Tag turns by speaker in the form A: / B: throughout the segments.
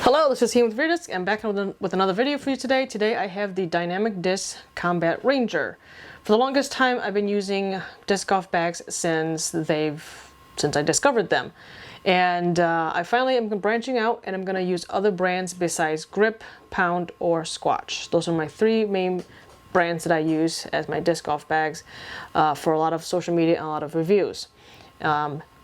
A: Hello, this is Ian with Disc. I'm back with another video for you today. Today I have the Dynamic Disc Combat Ranger. For the longest time I've been using disc golf bags since I discovered them. And I finally am branching out and I'm going to use other brands besides Grip, Pound, or Squatch. Those are my three main brands that I use as my disc golf bags for a lot of social media and a lot of reviews.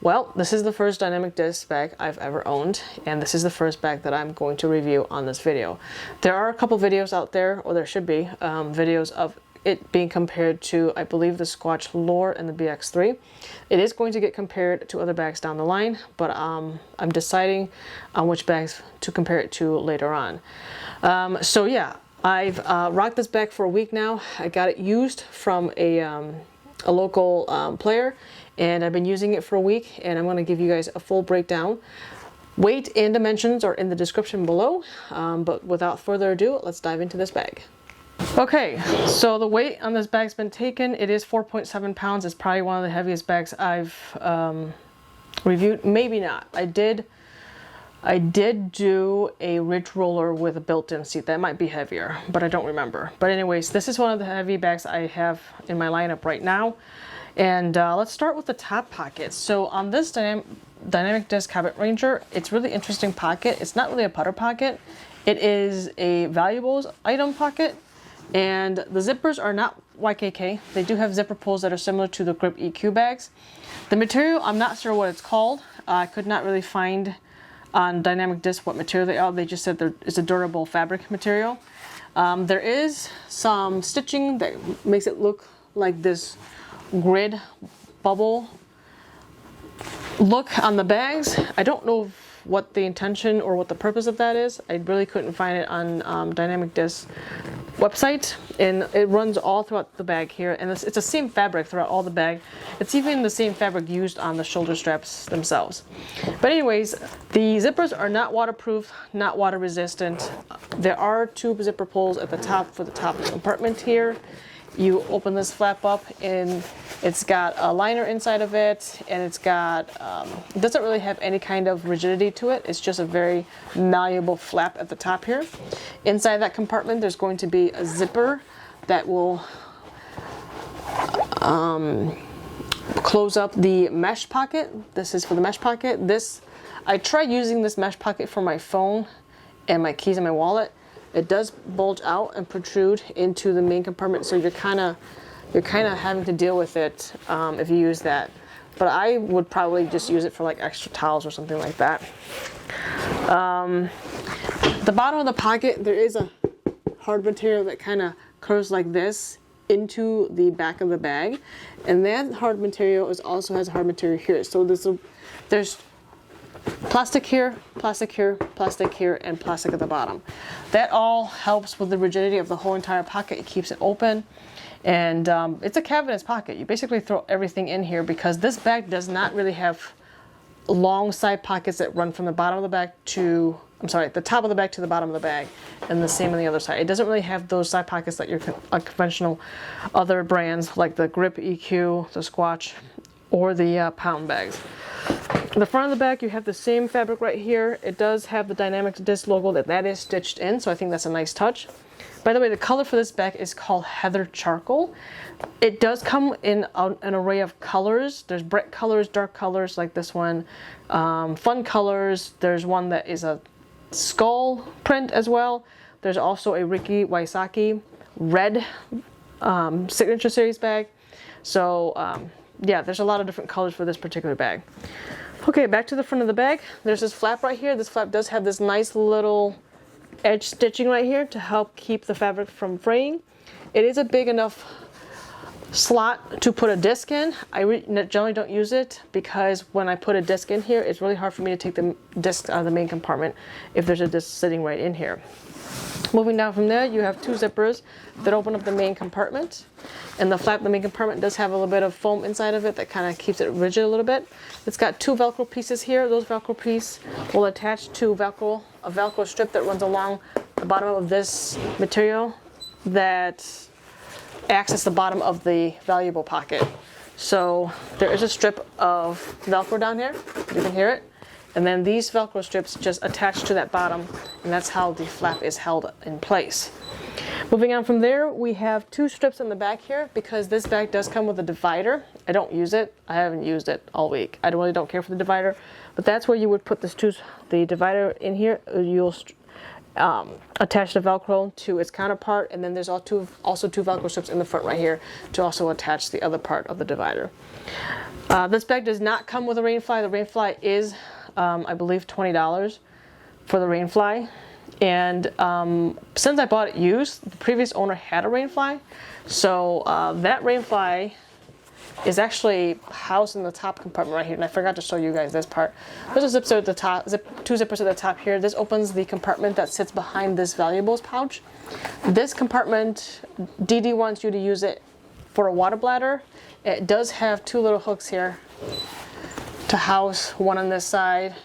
A: Well, this is the first dynamic disc bag I've ever owned, and this is the first bag that I'm going to review on this video. There are a couple videos out there, or there should be, videos of it being compared to, I believe, the Squatch Lure and the BX3. It is going to get compared to other bags down the line, but I'm deciding on which bags to compare it to later on. So yeah, I've rocked this bag for a week now. I got it used from a local player, and I've been using it for a week, and I'm going to give you guys a full breakdown. Weight and dimensions are in the description below, but without further ado, let's dive into this bag. Okay, so the weight on this bag's been taken. It is 4.7 pounds. It's probably one of the heaviest bags I've reviewed. Maybe not. I did do a ridge roller with a built-in seat. That might be heavier, but I don't remember. But anyways, this is one of the heavy bags I have in my lineup right now. And let's start with the top pocket. So on this Dynamic Disc Combat Ranger, it's really interesting pocket. It's not really a putter pocket. It is a valuables item pocket. And the zippers are not YKK. They do have zipper pulls that are similar to the Grip EQ bags. The material, I'm not sure what it's called. I could not really find on Dynamic Disc what material they are. They just said it's a durable fabric material. There is some stitching that makes it look like this grid bubble look on the bags. I don't know what the intention or what the purpose of that is. I really couldn't find it on Dynamic Disc website, and it runs all throughout the bag here, and it's the same fabric throughout all the bag. It's even the same fabric used on the shoulder straps themselves. But anyways, the zippers are not waterproof, not water resistant. There are two zipper pulls at the top for the top compartment here. You open this flap up and it's got a liner inside of it, and it's got, it doesn't really have any kind of rigidity to it. It's just a very malleable flap at the top here. Inside that compartment there's going to be a zipper that will close up the mesh pocket. This is for the mesh pocket. I tried using this mesh pocket for my phone and my keys and my wallet. It does bulge out and protrude into the main compartment, so you're kind of having to deal with it if you use that. But I would probably just use it for like extra towels or something like that. The bottom of the pocket, there is a hard material that kind of curves like this into the back of the bag, and that hard material also has hard material here. So there's plastic here, plastic here, plastic here, and plastic at the bottom. That all helps with the rigidity of the whole entire pocket. It keeps it open, and it's a cavernous pocket. You basically throw everything in here because this bag does not really have long side pockets that run from the bottom of the bag to, the top of the bag to the bottom of the bag, and the same on the other side. It doesn't really have those side pockets that your conventional other brands like the Grip EQ, the Squatch, or the Pound bags. The front of the bag, you have the same fabric right here. It does have the Dynamic Disc logo that is stitched in, so I think that's a nice touch. By the way, the color for this bag is called Heather Charcoal. It does come in an array of colors. There's bright colors, dark colors like this one, fun colors. There's one that is a skull print as well. There's also a Ricky Wysocki red signature series bag. So yeah, there's a lot of different colors for this particular bag. Okay, back to the front of the bag. There's this flap right here. This flap does have this nice little edge stitching right here to help keep the fabric from fraying. It is a big enough slot to put a disc in. I generally don't use it because when I put a disc in here, it's really hard for me to take the disc out of the main compartment if there's a disc sitting right in here. Moving down from there, you have two zippers that open up the main compartment. And the flap, the main compartment, does have a little bit of foam inside of it that kind of keeps it rigid a little bit. It's got two Velcro pieces here. Those Velcro pieces will attach to a Velcro strip that runs along the bottom of this material that acts as the bottom of the valuable pocket. So there is a strip of Velcro down here. You can hear it. And then these Velcro strips just attach to that bottom, and that's how the flap is held in place. Moving on from there, we have 2 strips in the back here because this bag does come with a divider. I don't use it. I haven't used it all week. I really don't care for the divider, but that's where you would put the divider in here. You'll attach the Velcro to its counterpart, and then there's also two Velcro strips in the front right here to also attach the other part of the divider. This bag does not come with a rain fly. The rain fly is, I believe, $20 for the rain fly. And since I bought it used, the previous owner had a rain fly. So that rain fly is actually housed in the top compartment right here. And I forgot to show you guys this part. There's a zipper at the top, 2 zippers at the top here. This opens the compartment that sits behind this valuables pouch. This compartment, DD wants you to use it for a water bladder. It does have 2 little hooks here to house, one on this side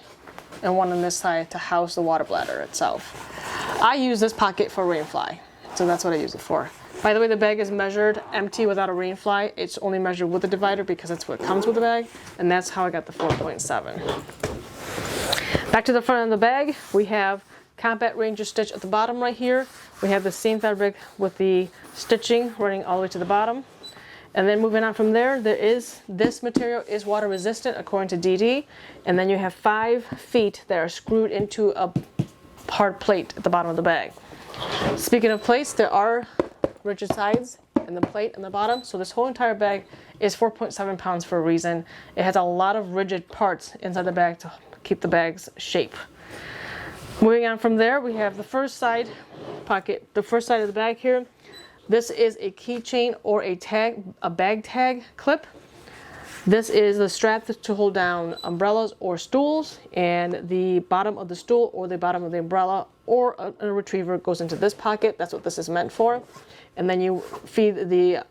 A: and one on this side to house the water bladder itself. I use this pocket for rain fly, so that's what I use it for. By the way, the bag is measured empty without a rain fly. It's only measured with a divider because that's what comes with the bag, and that's how I got the 4.7. Back to the front of the bag, we have Combat Ranger stitch at the bottom right here. We have the same fabric with the stitching running all the way to the bottom. And then moving on from there, this material is water resistant according to DD. And then you have 5 feet that are screwed into a hard plate at the bottom of the bag. Speaking of plates, there are rigid sides and the plate on the bottom. So this whole entire bag is 4.7 pounds for a reason. It has a lot of rigid parts inside the bag to keep the bag's shape. Moving on from there, we have the first side pocket, the first side of the bag here. This is a keychain or a bag tag clip. This is the strap to hold down umbrellas or stools, and the bottom of the stool or the bottom of the umbrella or a retriever goes into this pocket. That's what this is meant for. And then you feed the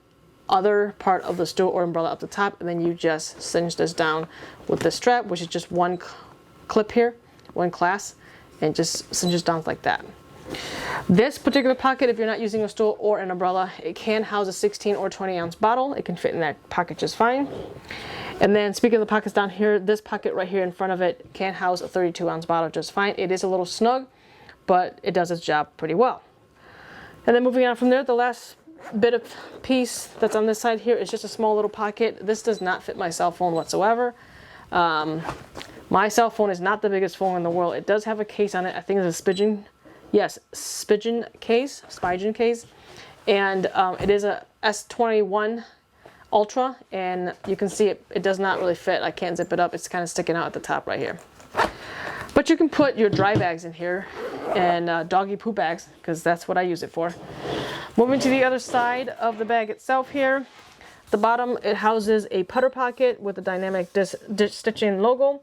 A: other part of the stool or umbrella up the top, and then you just cinch this down with the strap, which is just one clip here, one class, and just cinches down like that. This particular pocket, if you're not using a stool or an umbrella, it can house a 16 or 20 ounce bottle. It can fit in that pocket just fine. And then speaking of the pockets down here, this pocket right here in front of it can house a 32 ounce bottle just fine. It is a little snug, but it does its job pretty well. And then moving on from there, the last bit of piece that's on this side here is just a small little pocket. This does not fit my cell phone whatsoever. My cell phone is not the biggest phone in the world. It does have a case on it. I think it's a Spigen case, and it is a S21 Ultra, and you can see it does not really fit. I can't zip it up. It's kind of sticking out at the top right here. But you can put your dry bags in here and doggy poo bags, because that's what I use it for. Moving to the other side of the bag itself here, the bottom, it houses a putter pocket with a dynamic stitching logo,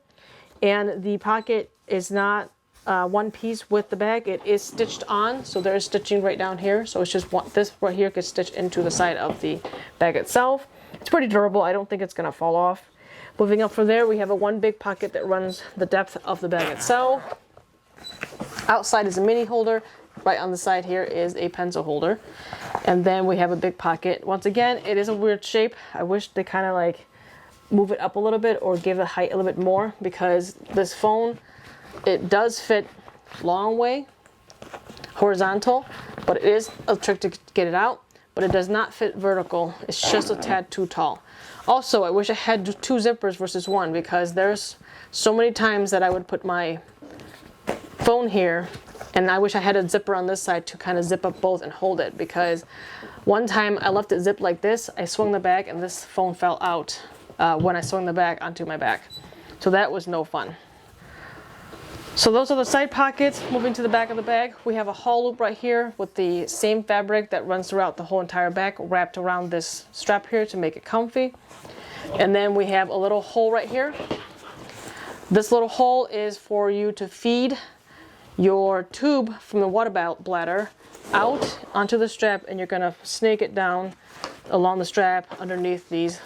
A: and the pocket is not one piece with the bag. It is stitched on, so there is stitching right down here. So it's just this right here gets stitched into the side of the bag itself. It's pretty durable. I don't think it's gonna fall off. Moving up from there, we have one big pocket that runs the depth of the bag itself. Outside is a mini holder. Right on the side here is a pencil holder. And then we have a big pocket. Once again, it is a weird shape. I wish they kind of like move it up a little bit or give the height a little bit more, because this phone, it does fit long way horizontal, but it is a trick to get it out, but it does not fit vertical. It's just a tad too tall. Also, I wish I had 2 zippers versus 1, because there's so many times that I would put my phone here, and I wish I had a zipper on this side to kind of zip up both and hold it, because one time I left it zipped like this. I swung the bag and this phone fell out when I swung the bag onto my back. So that was no fun. So those are the side pockets. Moving to the back of the bag, we have a haul loop right here with the same fabric that runs throughout the whole entire bag wrapped around this strap here to make it comfy. And then we have a little hole right here. This little hole is for you to feed your tube from the water bladder out onto the strap, and you're gonna snake it down along the strap underneath these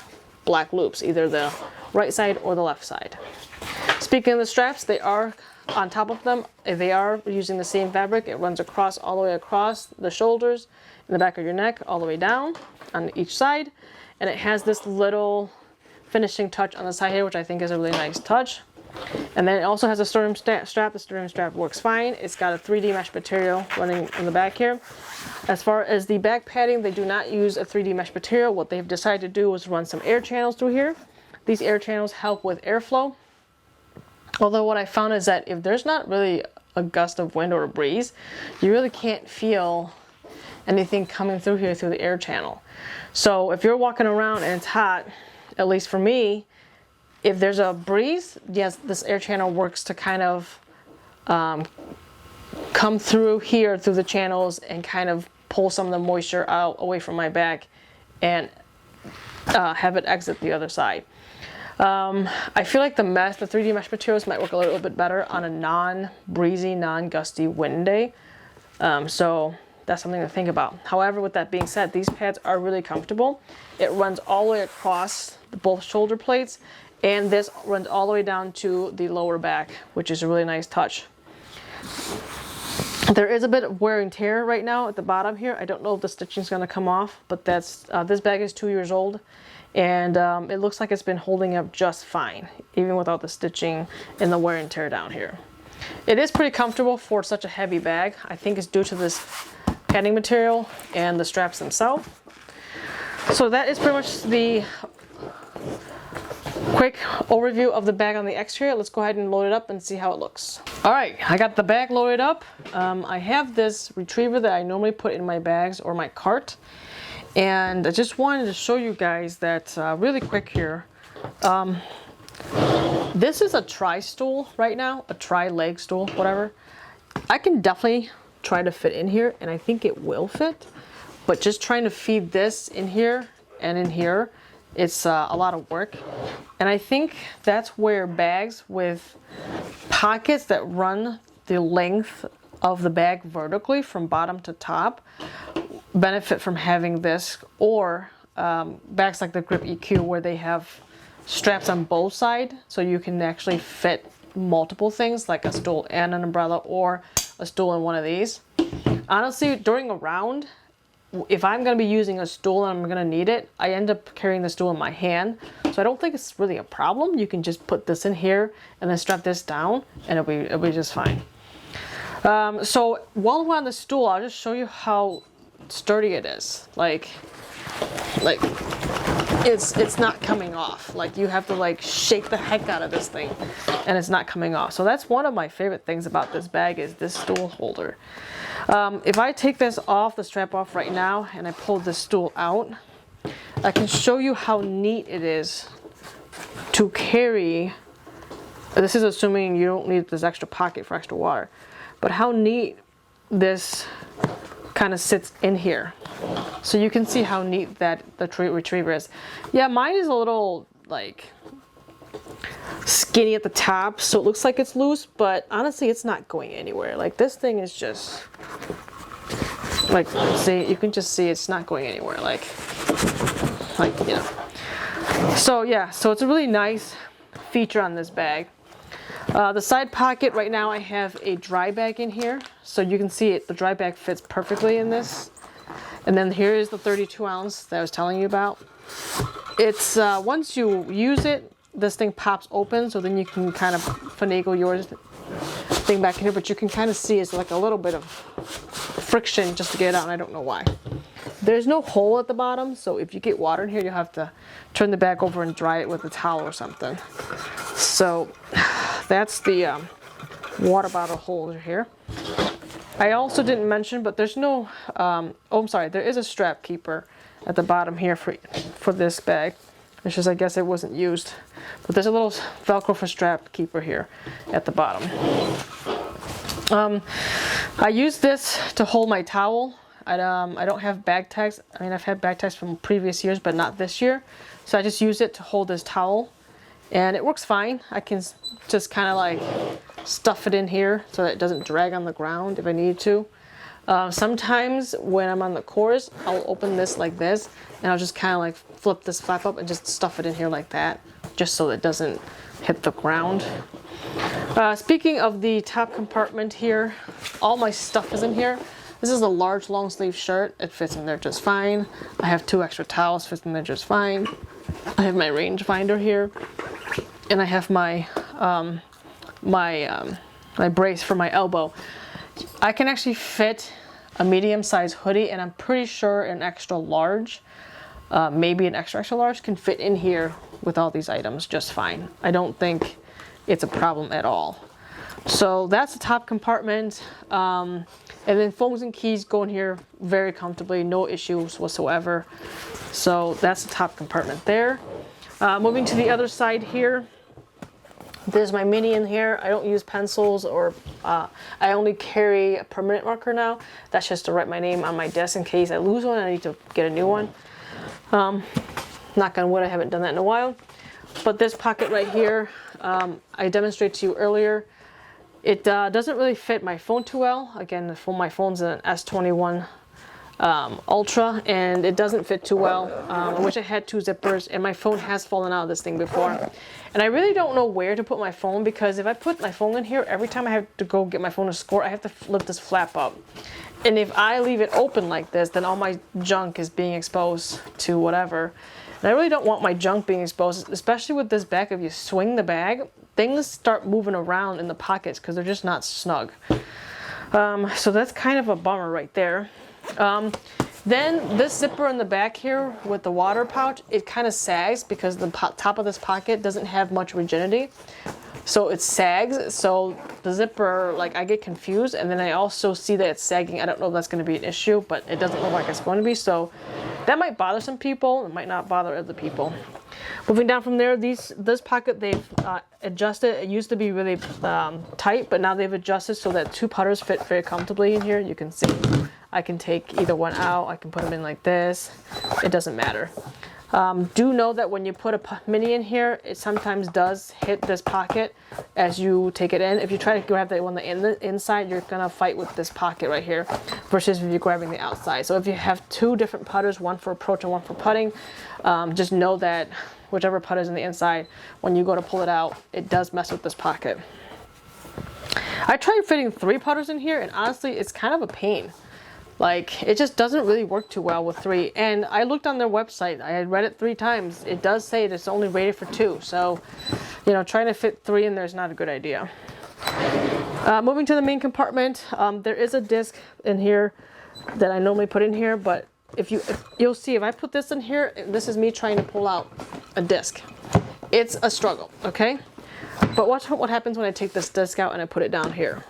A: black loops, either the right side or the left side. Speaking of the straps, they are on top of them. They are using the same fabric. It runs across all the way across the shoulders and the back of your neck, all the way down on each side. And it has this little finishing touch on the side here, which I think is a really nice touch. And then it also has a stirring strap. The stirring strap works fine. It's got a 3D mesh material running in the back here. As far as the back padding, they do not use a 3D mesh material. What they've decided to do is run some air channels through here. These air channels help with airflow. Although what I found is that if there's not really a gust of wind or a breeze, you really can't feel anything coming through here through the air channel. So if you're walking around and it's hot, at least for me, if there's a breeze, yes, this air channel works to kind of come through here through the channels and kind of pull some of the moisture out away from my back and have it exit the other side. I feel like the 3D mesh materials might work a little bit better on a non-breezy, non-gusty wind day. So that's something to think about. However, with that being said, these pads are really comfortable. It runs all the way across both shoulder plates, and this runs all the way down to the lower back, which is a really nice touch. There is a bit of wear and tear right now at the bottom here. I don't know if the stitching is going to come off, but that's this bag is 2 years old. And it looks like it's been holding up just fine, even without the stitching and the wear and tear down here. It is pretty comfortable for such a heavy bag. I think it's due to this padding material and the straps themselves. So that is pretty much the quick overview of the bag on the exterior. Let's go ahead and load it up and see how it looks. All right, I got the bag loaded up. I have this retriever that I normally put in my bags or my cart. And I just wanted to show you guys that really quick here. This is a tri-stool right now, a tri-leg stool, whatever. I can definitely try to fit in here, and I think it will fit. But just trying to feed this in here and in here, it's a lot of work. And I think that's where bags with pockets that run the length of the bag vertically from bottom to top benefit from having this, or bags like the Grip EQ where they have straps on both sides, so you can actually fit multiple things like a stool and an umbrella, or a stool and one of these. Honestly, during a round, if I'm going to be using a stool and I'm going to need it, I end up carrying the stool in my hand, so I don't think it's really a problem. You can just put this in here and then strap this down and it'll be just fine. So while we're on the stool, I'll just show you how sturdy it is. Like it's not coming off. Like, you have to like shake the heck out of this thing and it's not coming off. So that's one of my favorite things about this bag, is this stool holder. If I take this off, the strap off right now, and I pull this stool out, I can show you how neat it is to carry. This is assuming you don't need this extra pocket for extra water, but how neat this kind of sits in here. So you can see how neat that the retriever is. Yeah, mine is a little like skinny at the top, so it looks like it's loose, but honestly it's not going anywhere. Like, this thing is just like, see, you can just see it's not going anywhere, like you know. So yeah, so it's a really nice feature on this bag. The side pocket, right now I have a dry bag in here, so you can see it, the dry bag fits perfectly in this. And then here is the 32 ounce that I was telling you about. It's once you use it, this thing pops open, so then you can kind of finagle your thing back in here, but you can kind of see it's like a little bit of friction just to get it out, and I don't know why. There's no hole at the bottom, so if you get water in here, you'll have to turn the bag over and dry it with a towel or something. So that's the water bottle holder here. I also didn't mention, but there's no, oh, I'm sorry, there is a strap keeper at the bottom here for this bag. It's just, I guess it wasn't used. But there's a little Velcro for strap keeper here at the bottom. I use this to hold my towel. I don't have bag tags. I mean, I've had bag tags from previous years, but not this year. So I just use it to hold this towel, and it works fine. I can just kind of like stuff it in here so that it doesn't drag on the ground if I need to. Sometimes when I'm on the course, I'll open this like this, and I'll just kind of like flip this flap up and just stuff it in here like that, just so it doesn't hit the ground. Speaking of the top compartment here, all my stuff is in here. This is a large long sleeve shirt. It fits in there just fine. I have 2 extra towels, fits in there just fine. I have my rangefinder here, and I have my my brace for my elbow. I can actually fit a medium-sized hoodie, and I'm pretty sure an extra large, maybe an extra large, can fit in here with all these items just fine. I don't think it's a problem at all. So that's the top compartment. And then phones and keys go in here very comfortably, no issues whatsoever. So that's the top compartment there. Moving to the other side here, there's my mini in here. I don't use pencils, or I only carry a permanent marker now. That's just to write my name on my desk in case I lose one and I need to get a new one. Knock on wood, I haven't done that in a while. But this pocket right here, I demonstrated to you earlier. It doesn't really fit my phone too well. Again, my phone's an S21 Ultra, and it doesn't fit too well. I wish I had 2 zippers, and my phone has fallen out of this thing before. And I really don't know where to put my phone, because if I put my phone in here, every time I have to go get my phone to score, I have to lift this flap up. And if I leave it open like this, then all my junk is being exposed to whatever. And I really don't want my junk being exposed, especially with this bag. If you swing the bag, things start moving around in the pockets because they're just not snug. So that's kind of a bummer right there. Then this zipper in the back here with the water pouch, it kind of sags because the top of this pocket doesn't have much rigidity. So it sags, so the zipper, like, I get confused, and then I also see that it's sagging. I don't know if that's going to be an issue, but it doesn't look like it's going to be, so that might bother some people. It might not bother other people. Moving down from there, this pocket, they've adjusted. It used to be really tight, but now they've adjusted so that 2 putters fit very comfortably in here. You can see I can take either one out. I can put them in like this. It doesn't matter. Do know that when you put a mini in here, it sometimes does hit this pocket as you take it in. If you try to grab the one in the inside, you're gonna fight with this pocket right here versus if you're grabbing the outside. So if you have 2 different putters, one for approach and one for putting, just know that whichever putter is in the inside, when you go to pull it out, it does mess with this pocket. I tried fitting 3 putters in here, and honestly, it's kind of a pain. Like, it just doesn't really work too well with 3. And I looked on their website. I had read it 3 times. It does say it's only rated for 2. So, you know, trying to fit 3 in there is not a good idea. Moving to the main compartment, there is a disc in here that I normally put in here. But you'll see, if I put this in here, this is me trying to pull out a disc. It's a struggle, okay? But watch what happens when I take this disc out and I put it down here.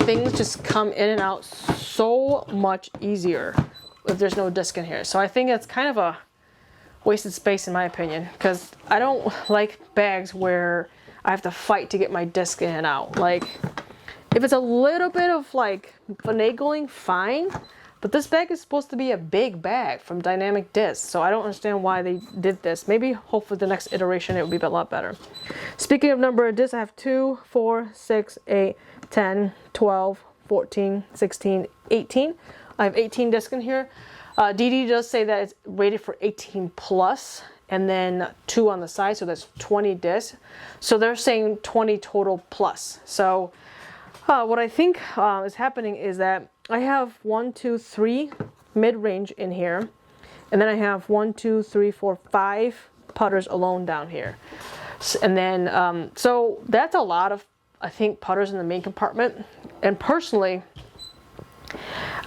A: Things just come in and out so much easier if there's no disc in here. So I think it's kind of a wasted space in my opinion, because I don't like bags where I have to fight to get my disc in and out. Like, if it's a little bit of like finagling, fine, but this bag is supposed to be a big bag from Dynamic Disc, so I don't understand why they did this. Maybe hopefully the next iteration it will be a lot better. Speaking of number of discs, I have 2, 4, 6, 8, 10, 12, 14, 16, 18. I have 18 discs in here. DD does say that it's rated for 18 plus, and then 2 on the side, so that's 20 discs. So they're saying 20 total plus. So what I think is happening is that I have 1, 2, 3 mid-range in here, and then I have 1, 2, 3, 4, 5 putters alone down here. And then, so that's a lot of, I think, putters in the main compartment. And personally,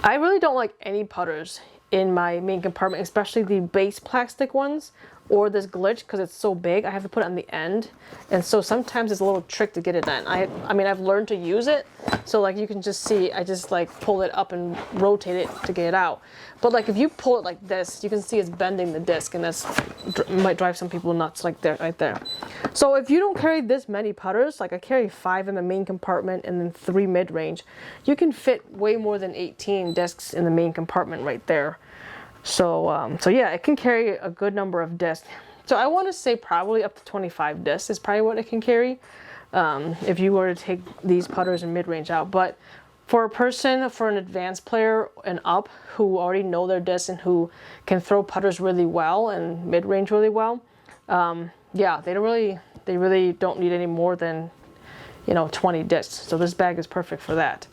A: I really don't like any putters in my main compartment, especially the base plastic ones or this glitch, because it's so big. I have to put it on the end, and so sometimes it's a little trick to get it in. I mean, I've learned to use it, so like you can just see, I just like pull it up and rotate it to get it out. But like if you pull it like this, you can see it's bending the disc, and that's might drive some people nuts, like there, right there. So if you don't carry this many putters, like I carry 5 in the main compartment and then 3 mid-range, you can fit way more than 18 discs in the main compartment right there. So, so yeah, it can carry a good number of discs. So I want to say probably up to 25 discs is probably what it can carry, if you were to take these putters and mid-range out. But for a person, for an advanced player and up who already know their discs and who can throw putters really well and mid-range really well, yeah, they really don't need any more than, you know, 20 discs. So this bag is perfect for that.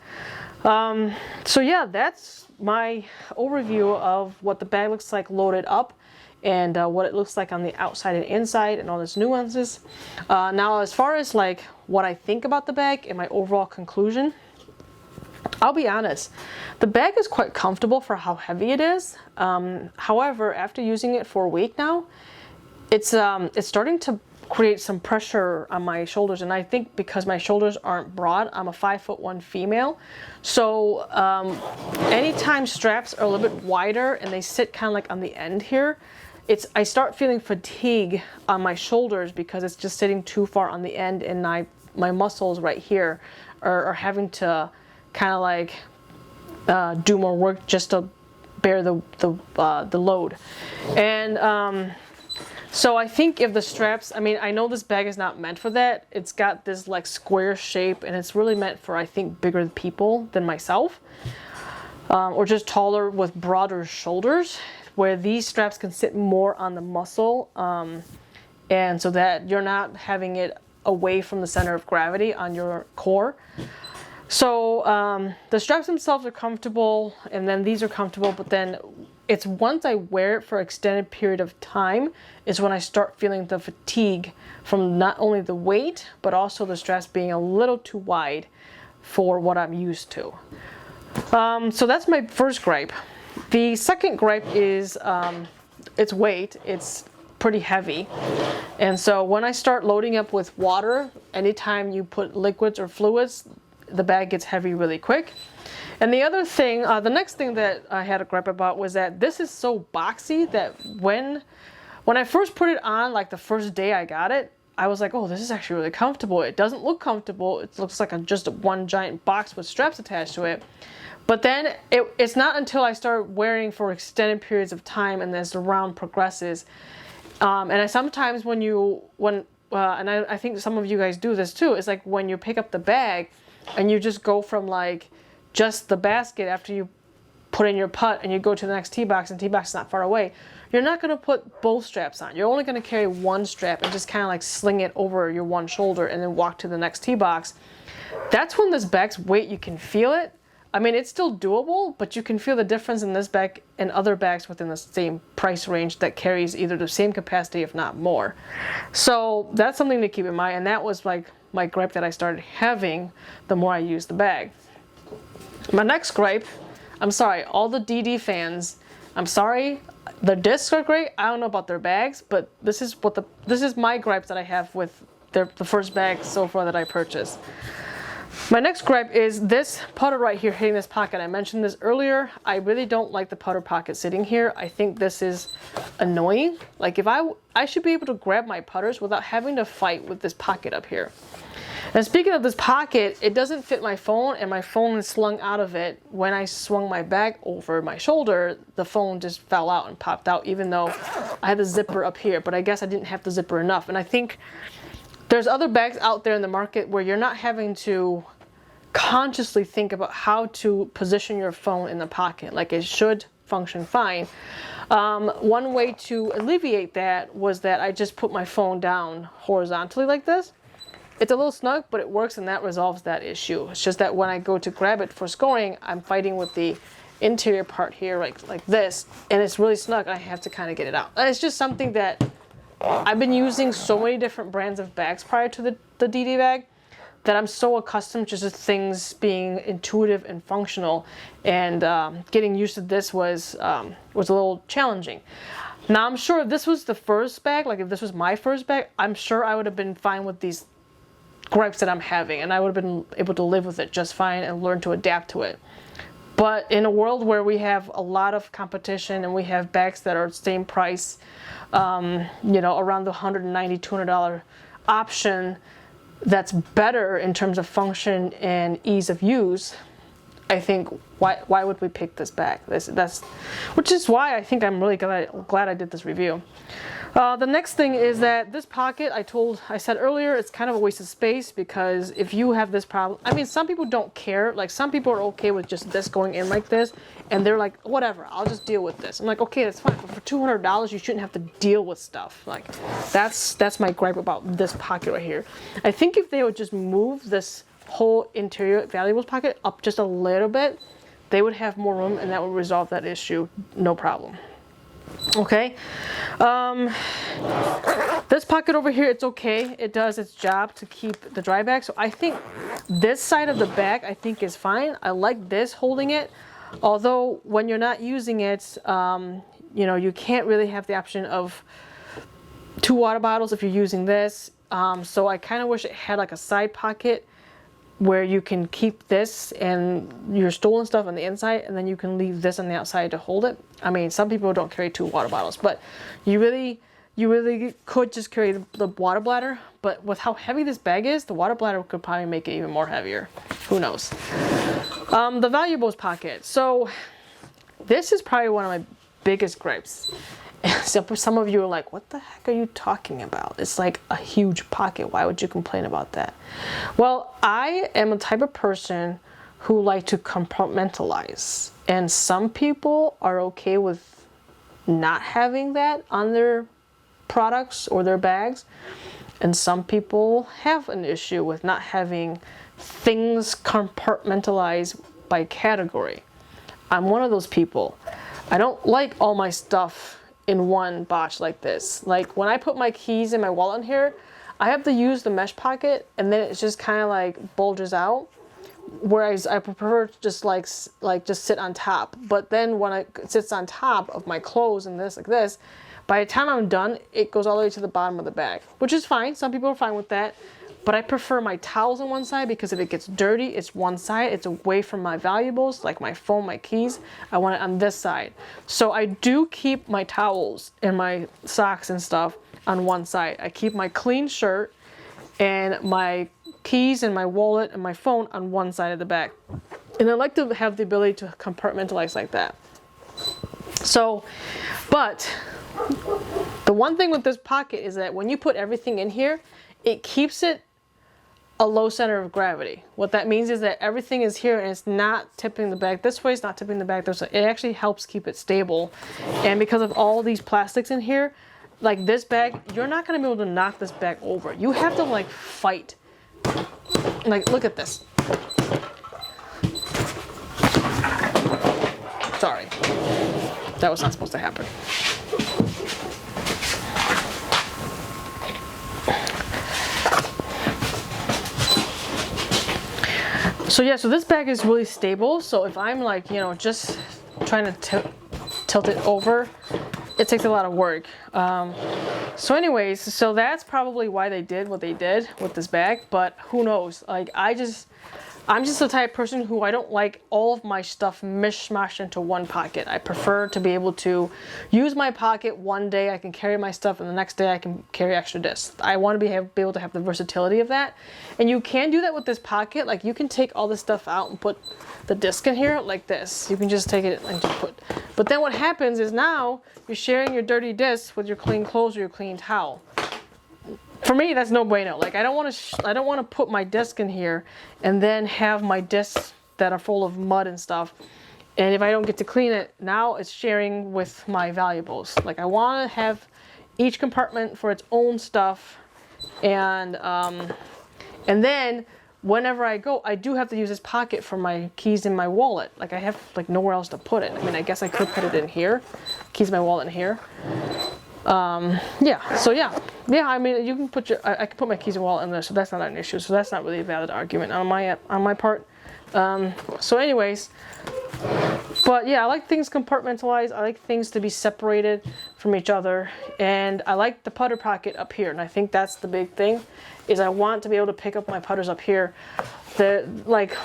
A: So yeah, that's my overview of what the bag looks like loaded up and what it looks like on the outside and inside and all these nuances. Now, as far as like what I think about the bag and my overall conclusion, I'll be honest, the bag is quite comfortable for how heavy it is. However, after using it for a week now, it's starting to create some pressure on my shoulders, and I think because my shoulders aren't broad, I'm a 5'1" female, so anytime straps are a little bit wider and they sit kind of like on the end here, I start feeling fatigue on my shoulders because it's just sitting too far on the end, and my muscles right here are having to kind of like do more work just to bear the load. And so I think if the straps, I mean, I know this bag is not meant for that. It's got this like square shape, and it's really meant for, I think, bigger people than myself, or just taller with broader shoulders, where these straps can sit more on the muscle, and so that you're not having it away from the center of gravity on your core. So the straps themselves are comfortable, and then these are comfortable, but then it's once I wear it for an extended period of time is when I start feeling the fatigue from not only the weight, but also the straps being a little too wide for what I'm used to. So that's my first gripe. The second gripe is its weight. It's pretty heavy. And so when I start loading up with water, anytime you put liquids or fluids, the bag gets heavy really quick. And the other thing, the next thing that I had a gripe about was that this is so boxy that when I first put it on, like the first day I got it, I was like, oh, this is actually really comfortable. It doesn't look comfortable. It looks like just one giant box with straps attached to it. But then it's not until I start wearing for extended periods of time and as the round progresses. And I sometimes and I think some of you guys do this too, it's like when you pick up the bag and you just go from like just the basket after you put in your putt and you go to the next tee box, and tee box is not far away, you're not going to put both straps on. You're only going to carry one strap and just kind of like sling it over your one shoulder and then walk to the next tee box. That's when this bag's weight, you can feel it. I mean, it's still doable, but you can feel the difference in this bag and other bags within the same price range that carries either the same capacity, if not more. So that's something to keep in mind, and that was like my gripe that I started having the more I used the bag. My next gripe, I'm sorry, all the DD fans, I'm sorry, the discs are great. I don't know about their bags, but this is my gripe that I have with the first bag so far that I purchased. My next gripe is this putter right here hitting this pocket. I mentioned this earlier. I really don't like the putter pocket sitting here. I think this is annoying. Like if I should be able to grab my putters without having to fight with this pocket up here. And speaking of this pocket, it doesn't fit my phone, and my phone is slung out of it. When I swung my bag over my shoulder, the phone just fell out and popped out, even though I had the zipper up here, but I guess I didn't have the zipper enough. And I think there's other bags out there in the market where you're not having to consciously think about how to position your phone in the pocket. Like it should function fine. One way to alleviate that was that I just put my phone down horizontally like this. It's a little snug, but it works, and that resolves that issue. It's just that when I go to grab it for scoring, I'm fighting with the interior part here like this, and it's really snug. I have to kind of get it out. And it's just something that I've been using so many different brands of bags prior to the DD bag that I'm so accustomed to just things being intuitive and functional, and getting used to this was a little challenging. Now I'm sure if this was the first bag, like if this was my first bag, I'm sure I would have been fine with these gripes that I'm having, and I would have been able to live with it just fine and learn to adapt to it. But in a world where we have a lot of competition and we have bags that are same price, around the $190, $200 option, that's better in terms of function and ease of use, I think why would we pick this bag? Which is why I think I'm really glad I did this review. The next thing is that this pocket, I said earlier, it's kind of a waste of space, because if you have this problem, I mean, some people don't care. Like some people are okay with just this going in like this, and they're like, whatever, I'll just deal with this. I'm like, okay, that's fine, but for $200, you shouldn't have to deal with stuff. Like that's my gripe about this pocket right here. I think if they would just move this whole interior valuables pocket up just a little bit, they would have more room, and that would resolve that issue, no problem. Okay. This pocket over here, it's okay. It does its job to keep the dry bag. So I think this side of the bag, I think is fine. I like this holding it. Although when you're not using it, you know, you can't really have the option of 2 water bottles if you're using this. So I kind of wish it had like a side pocket where you can keep this and your stolen stuff on the inside, and then you can leave this on the outside to hold it. I mean, some people don't carry 2 water bottles, but you really could just carry the water bladder. But with how heavy this bag is, the water bladder could probably make it even more heavier. Who knows? The valuables pocket. So this is probably one of my biggest gripes. Some of you are like, what the heck are you talking about? It's like a huge pocket. Why would you complain about that? Well, I am a type of person who like to compartmentalize. And some people are okay with not having that on their products or their bags. And some people have an issue with not having things compartmentalized by category. I'm one of those people. I don't like all my stuff in one box like this. Like when I put my keys in my wallet in here, I have to use the mesh pocket, and then it just kind of like bulges out. Whereas I prefer to just like just sit on top. But then when it sits on top of my clothes and this like this, by the time I'm done, it goes all the way to the bottom of the bag, which is fine. Some people are fine with that. But I prefer my towels on one side because if it gets dirty, it's one side. It's away from my valuables, like my phone, my keys. I want it on this side. So I do keep my towels and my socks and stuff on one side. I keep my clean shirt and my keys and my wallet and my phone on one side of the bag. And I like to have the ability to compartmentalize like that. So, but the one thing with this pocket is that when you put everything in here, it keeps it a low center of gravity. What that means is that everything is here and it's not tipping the bag this way, it's not tipping the bag this way. It actually helps keep it stable. And because of all these plastics in here, like this bag, you're not gonna be able to knock this bag over. You have to like fight. Like, look at this. Sorry, that was not supposed to happen. So yeah, so this bag is really stable. So if I'm like, you know, just trying to tilt it over, it takes a lot of work. So anyways, so that's probably why they did what they did with this bag, but who knows? Like I'm just the type of person who I don't like all of my stuff mishmashed into one pocket. I prefer to be able to use my pocket one day, I can carry my stuff, and the next day I can carry extra discs. I want to be able to have the versatility of that. And you can do that with this pocket. Like you can take all this stuff out and put the disc in here like this. You can just take it and just put. But then what happens is now you're sharing your dirty discs with your clean clothes or your clean towel. For me, that's no bueno. Like I don't want to put my disc in here and then have my discs that are full of mud and stuff. And if I don't get to clean it, now it's sharing with my valuables. Like I want to have each compartment for its own stuff, and then whenever I go, I do have to use this pocket for my keys in my wallet. Like I have like nowhere else to put it. I mean, I guess I could put it in here, keys in my wallet in here. Yeah, so yeah, I mean, you can put your, I can put my keys and wallet in there, so that's not an issue. So that's not really a valid argument on my part. So anyways, but yeah, I like things compartmentalized. I like things to be separated from each other, and I like the putter pocket up here. And I think that's the big thing, is I want to be able to pick up my putters up here. Like,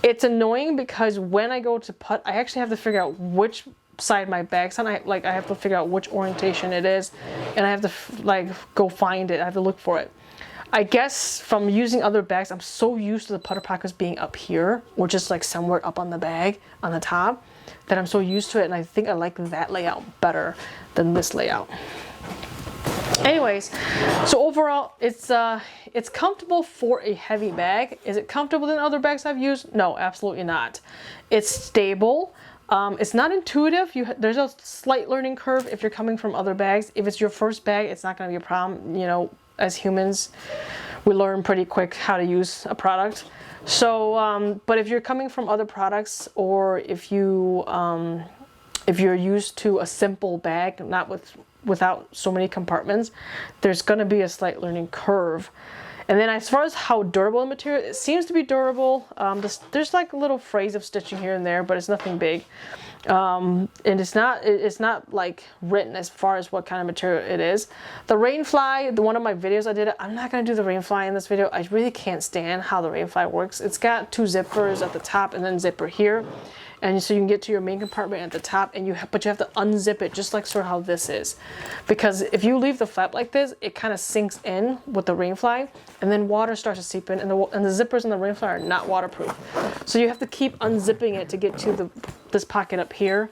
A: it's annoying because when I go to putt, I actually have to figure out which side my bag's on. I have to figure out which orientation it is, and I have to go find it. I have to look for it. I guess from using other bags, I'm so used to the putter pockets being up here or just like somewhere up on the bag on the top that I'm so used to it, and I think I like that layout better than this layout. Anyways, so overall it's comfortable for a heavy bag. Is it comfortable than other bags I've used? No, absolutely not. It's stable. It's not intuitive. There's a slight learning curve if you're coming from other bags. If it's your first bag, it's not going to be a problem. You know, as humans, we learn pretty quick how to use a product. So, but if you're coming from other products, or if if you're used to a simple bag, not without so many compartments, there's going to be a slight learning curve. And then as far as how durable the material, it seems to be durable. There's like a little phrase of stitching here and there, but it's nothing big. And it's not like written as far as what kind of material it is. The rainfly, one of my videos I did, I'm not going to do the rainfly in this video. I really can't stand how the rainfly works. It's got 2 zippers at the top and then zipper here. And so you can get to your main compartment at the top, and but you have to unzip it just like sort of how this is. Because if you leave the flap like this, it kind of sinks in with the rainfly, and then water starts to seep in, and the zippers in the rainfly are not waterproof. So you have to keep unzipping it to get to this pocket up here.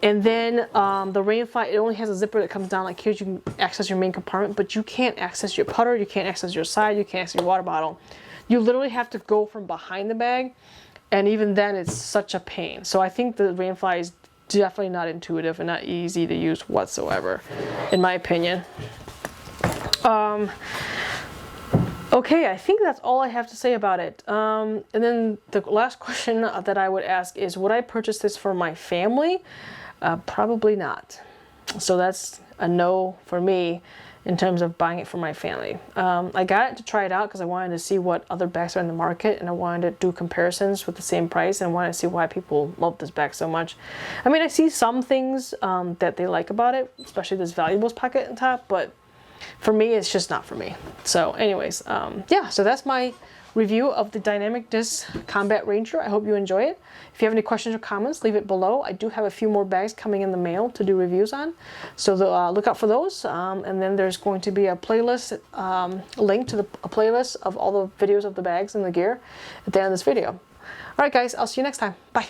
A: And then the rainfly, it only has a zipper that comes down like here. You can access your main compartment, but you can't access your putter, you can't access your side, you can't access your water bottle. You literally have to go from behind the bag. And even then, it's such a pain. So I think the rainfly is definitely not intuitive and not easy to use whatsoever, in my opinion. Okay, I think that's all I have to say about it. And then the last question that I would ask is, would I purchase this for my family? Probably not. So that's a no for me in terms of buying it for my family. I got it to try it out because I wanted to see what other bags are in the market, and I wanted to do comparisons with the same price, and I wanted to see why people love this bag so much. I mean, I see some things that they like about it, especially this valuables pocket on top, but for me, it's just not for me. So anyways, yeah, so that's my review of the Dynamic Disc Combat Ranger. I hope you enjoy it. If you have any questions or comments, leave it below. I do have a few more bags coming in the mail to do reviews on, so look out for those. And then there's going to be a playlist, link to a playlist of all the videos of the bags and the gear at the end of this video. All right, guys, I'll see you next time. Bye.